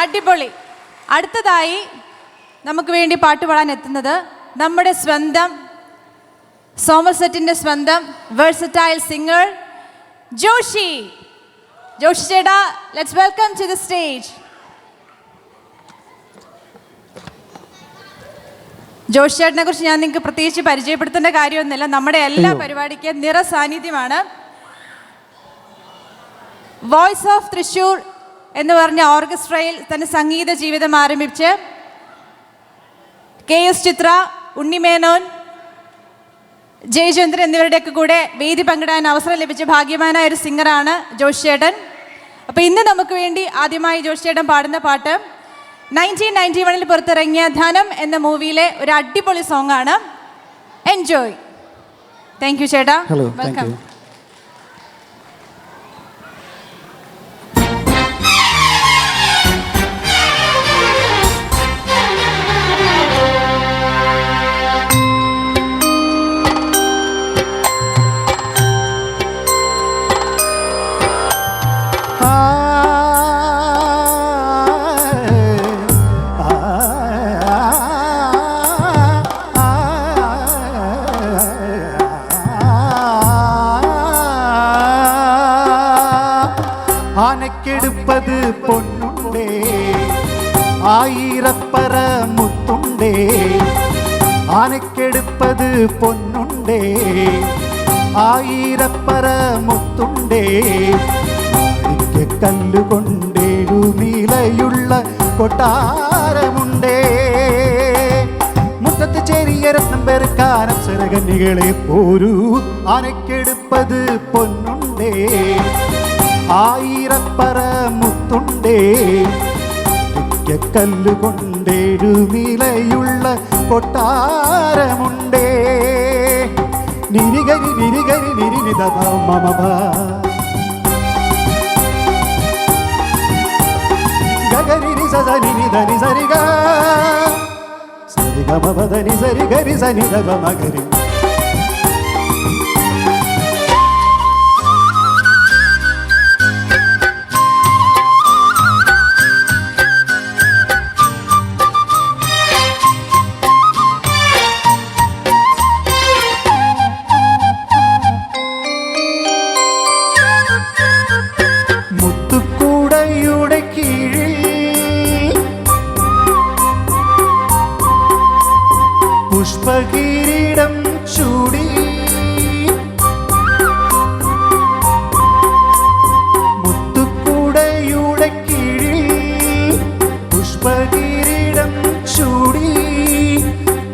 അടിപൊളി. അടുത്തതായി നമുക്ക് വേണ്ടി പാട്ട് പാടാൻ എത്തുന്നത് നമ്മുടെ സ്വന്തം സോമർസെറ്റിന്റെ സ്വന്തം വെർസറ്റൈൽ സിംഗർ ജോഷി. ജോഷി ചേട്ടാ, let's welcome to the stage. Joshi ചേട്ടനെ കുറിച്ച് ഞാൻ നിങ്ങൾക്ക് പ്രത്യേകിച്ച് പരിചയപ്പെടുത്തേണ്ട കാര്യമൊന്നുമില്ല. നമ്മുടെ എല്ലാ പരിപാടിക്കും നിറ സാന്നിധ്യമാണ്. വോയിസ് ഓഫ് തൃശ്ശൂർ എന്ന് പറഞ്ഞ ഓർക്കസ്ട്രയിൽ തന്റെ സംഗീത ജീവിതം ആരംഭിച്ച് KS ചിത്ര, ഉണ്ണിമേനോൻ, ജയചന്ദ്രൻ എന്നിവരുടെയൊക്കെ കൂടെ വേദി പങ്കിടാൻ അവസരം ലഭിച്ച ഭാഗ്യവാനായ ഒരു സിംഗറാണ് ജോഷി ചേട്ടൻ. അപ്പോൾ ഇന്ന് നമുക്ക് വേണ്ടി ആദ്യമായി ജോഷി ചേട്ടൻ പാടുന്ന പാട്ട് 1991 പുറത്തിറങ്ങിയ ധനം എന്ന മൂവിയിലെ ഒരു അടിപൊളി സോങ് ആണ്. എൻജോയ്. താങ്ക് യു ചേട്ടാ. വെൽക്കം. ആനക്കെടുപ്പത് പൊന്നുണ്ടേ, ആയിരപ്പറ മുത്തുണ്ടേ. ആനക്കെടുപ്പത് പൊന്നുണ്ടേ, ആയിരപ്പറ മുത്തുണ്ടേ. കല്ലുകൊണ്ടേഴു നിലയുള്ള കൊട്ടാരമുണ്ടേ. മുറ്റത്ത് ചെറിയ രത്നം പെറുക്കാൻ അപ്സരകന്യകളെ പോരൂ. ആനക്കെടുപ്പത് പൊന്നുണ്ടേ, ആയിരപ്പറ മുത്തുണ്ടേ. കല്ലുകൊണ്ടേഴു നിലയുള്ള കൊട്ടാരമുണ്ടേ. നിരികരി നിരികരി നിരിനിത മമ ഗഗരി സനി ധനി സരിഗ സരിഗ മദനി സരി ഗരി സനി ധ മഗരി. മുത്തുക്കൂടയുടെ കീഴിൽ പുഷ്പകിരീടം ചൂടി. മുത്തുക്കൂടയുടെ കീഴിൽ പുഷ്പകിരീടം ചൂടി.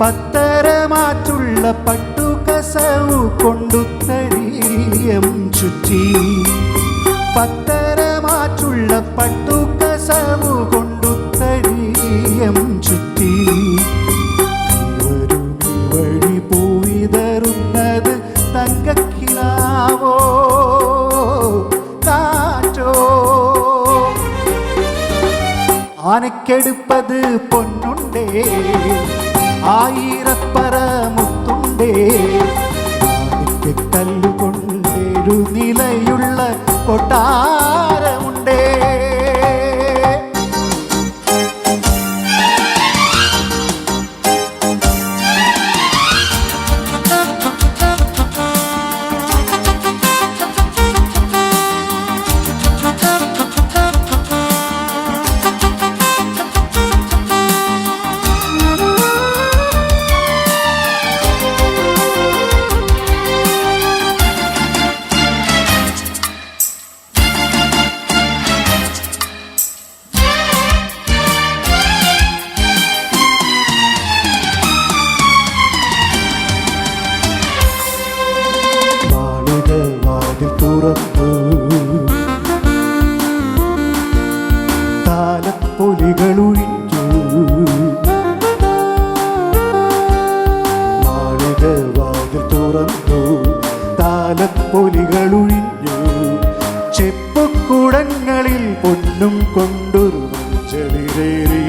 പത്തരമാറ്റുള്ള പട്ടുകസവു കൊണ്ടുത്തരീയം ചുറ്റി. പത്തരമാറ്റുള്ള പട്ടുകസവു കൊണ്ടുത്തരീയം ചുറ്റി. വഴി പൂവിതറുന്നത് തങ്കക്കിനാവോ കാറ്റോ. ആനക്കെടുപ്പത് പൊന്നുണ്ടേ, ആയിരപ്പറ മുത്തുണ്ടേ. കല്ലുകൊണ്ടേഴു നിലയുള്ള കൊട്ടാരമുണ്ടേ. താലപ്പൊലികളൊഴിഞ്ഞു മാളിക വാതിൽ തുറന്നു. താലപ്പൊലികളൊഴിഞ്ഞു. ചെപ്പുകുടങ്ങളിൽ പൊന്നും കൊണ്ടൊരു മഞ്ചളിലേറി.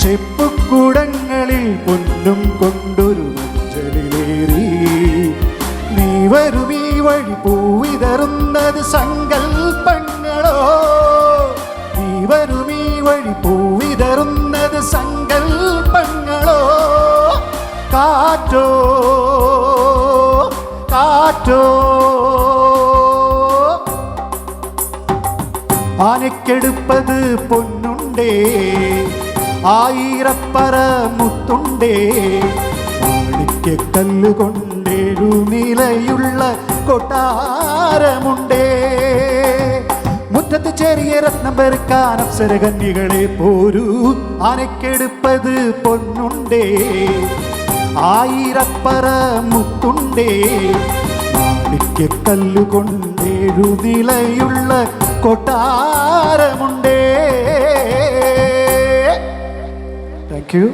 ചെപ്പുകുടങ്ങളിൽ പൊന്നും കൊണ്ടൊരു മഞ്ചളിലേറി. നീ വരുമീ വഴി പൂവിതറുന്നത് സങ്കൽപ്പങ്ങളോ. നീ വരുമീ പൂവിതറുന്നത് സങ്കൽപ്പങ്ങളോ കാറ്റോ കാറ്റോ ആനക്കെടുപ്പത് പൊന്നുണ്ടേ ആയിരപ്പറ മുത്തുണ്ടേ മാണിക്യക്കല്ലുകൊണ്ടേഴു നിലയുള്ള കൊട്ടാരമുണ്ടേ മുറ്റത്ത് ചെറിയ രത്നം പെറുക്കാൻ അപ്സരകന്യകളെ പോരൂ ആനക്കെടുപ്പത് പൊന്നുണ്ടേ ആയിരപ്പറ മുത്തുണ്ടേ മാണിക്യക്കല്ലുകൊണ്ടേഴു നിലയുള്ള കൊട്ടാരമുണ്ടേ. Thank you.